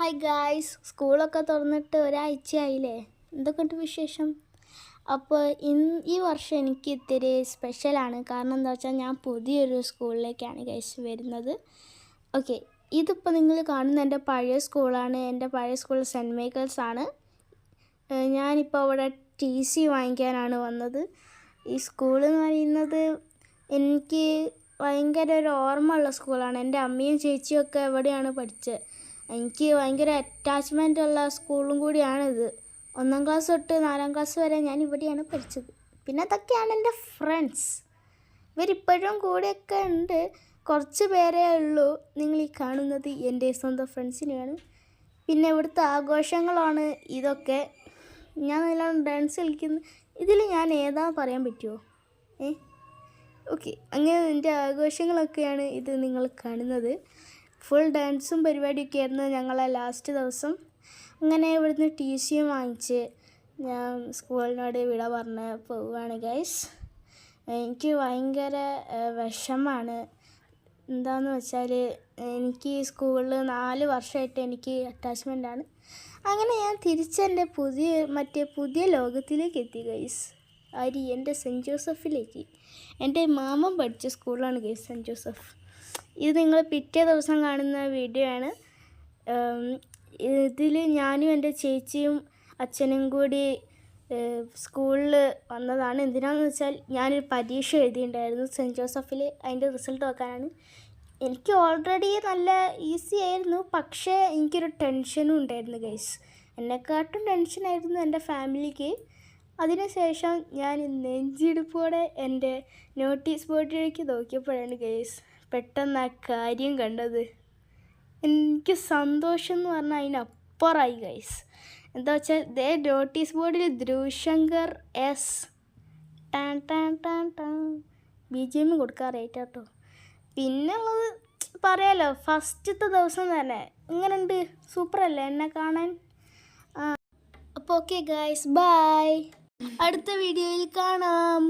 Hi guys, സ്കൂളൊക്കെ തുറന്നിട്ട് ഒരാഴ്ചയായില്ലേ? എന്തൊക്കെയുണ്ട് വിശേഷം? അപ്പോൾ ഈ വർഷം എനിക്ക് ഇത്തിരി സ്പെഷ്യലാണ്. കാരണം എന്താ വെച്ചാൽ ഞാൻ പുതിയൊരു സ്കൂളിലേക്കാണ് ഗൈസ് വരുന്നത്. ഓക്കെ, ഇതിപ്പോൾ നിങ്ങൾ കാണുന്ന എൻ്റെ പഴയ സ്കൂളാണ്. എൻ്റെ പഴയ സ്കൂൾ സെൻറ്റ് മൈക്കിൾസ് ആണ്. ഞാനിപ്പോൾ അവിടെ TC വാങ്ങിക്കാനാണ് വന്നത്. ഈ സ്കൂളെന്ന് പറയുന്നത് എനിക്ക് ഭയങ്കര ഒരു ഓർമ്മ ഉള്ള സ്കൂളാണ്. എൻ്റെ അമ്മയും ചേച്ചിയും ഒക്കെ എവിടെയാണ് പഠിച്ചത്. എനിക്ക് ഭയങ്കര അറ്റാച്ച്മെൻ്റ് ഉള്ള സ്കൂളും കൂടിയാണിത്. 1ാം ക്ലാസ് തൊട്ട് 4ാം ക്ലാസ് വരെ ഞാൻ ഇവിടെയാണ് പഠിച്ചത്. പിന്നെ അതൊക്കെയാണ് എൻ്റെ ഫ്രണ്ട്സ്. ഇവരിപ്പോഴും കൂടെയൊക്കെ ഉണ്ട്. കുറച്ച് പേരേ ഉള്ളൂ. നിങ്ങൾ ഈ കാണുന്നത് എൻ്റെ സ്വന്തം ഫ്രണ്ട്സിനെയാണ്. പിന്നെ ഇവിടുത്തെ ആഘോഷങ്ങളാണ് ഇതൊക്കെ. ഞാൻ നല്ലോണം ഡാൻസ് കളിക്കുന്നു. ഇതിൽ ഞാൻ ഏതാ പറയാൻ പറ്റുമോ? ഓക്കെ, അങ്ങനെ എൻ്റെ ആഘോഷങ്ങളൊക്കെയാണ് ഇത് നിങ്ങൾ കാണുന്നത്. ഫുൾ ഡാൻസും പരിപാടിയൊക്കെ ആയിരുന്നു ഞങ്ങളെ ലാസ്റ്റ് ദിവസം. അങ്ങനെ ഇവിടുന്ന് TC വാങ്ങിച്ച് ഞാൻ സ്കൂളിനോട് വിട പറഞ്ഞ് പോവുകയാണ് ഗൈസ്. എനിക്ക് ഭയങ്കര വിഷമമാണ്. എന്താണെന്ന് വെച്ചാൽ എനിക്ക് സ്കൂളിൽ 4 വർഷമായിട്ട് എനിക്ക് അറ്റാച്ച്മെൻ്റാണ്. അങ്ങനെ ഞാൻ തിരിച്ചെൻ്റെ പുതിയ ലോകത്തിലേക്ക് എത്തി ഗൈസ്. എൻ്റെ സെൻറ്റ് ജോസഫിലേക്ക്. എൻ്റെ മാമൻ പഠിച്ച സ്കൂളാണ് ഗൈസ് സെൻറ്റ് ജോസഫ്. ഇത് നിങ്ങൾ പിറ്റേ ദിവസം കാണുന്ന വീഡിയോ ആണ്. ഇതിൽ ഞാനും എൻ്റെ ചേച്ചിയും അച്ഛനും കൂടി സ്കൂളിൽ വന്നതാണ്. എന്തിനാണെന്ന് വെച്ചാൽ ഞാനൊരു പരീക്ഷ എഴുതിയിട്ടുണ്ടായിരുന്നു സെൻറ്റ് ജോസഫിൽ. അതിൻ്റെ റിസൾട്ട് നോക്കാനാണ്. എനിക്ക് ഓൾറെഡി നല്ല ഈസി ആയിരുന്നു, പക്ഷേ എനിക്കൊരു ടെൻഷനും ഉണ്ടായിരുന്നു ഗൈസ്. എന്നെക്കാട്ടും ടെൻഷനായിരുന്നു എൻ്റെ ഫാമിലിക്ക്. അതിനുശേഷം ഞാൻ നെഞ്ചിടിപ്പോടെ എൻ്റെ നോട്ടീസ് ബോർഡിലേക്ക് നോക്കിയപ്പോഴാണ് ഗൈസ് പെട്ടെന്ന് ആ കാര്യം കണ്ടത്. എനിക്ക് സന്തോഷം എന്ന് പറഞ്ഞാൽ അതിനപ്പുറമായി ഗൈസ്. എന്താ വെച്ചാൽ നോട്ടീസ് ബോർഡിൽ ധ്രുവശങ്കർ S BGM കൊടുക്കാറായിട്ട് കേട്ടോ. പിന്നെ ഉള്ളത് പറയാലോ, ഫസ്റ്റത്തെ ദിവസം തന്നെ എങ്ങനെയുണ്ട്? സൂപ്പറല്ലേ എന്നെ കാണാൻ? അപ്പോൾ ഓക്കെ ഗൈസ്, ബൈ. അടുത്ത വീഡിയോയിൽ കാണാം.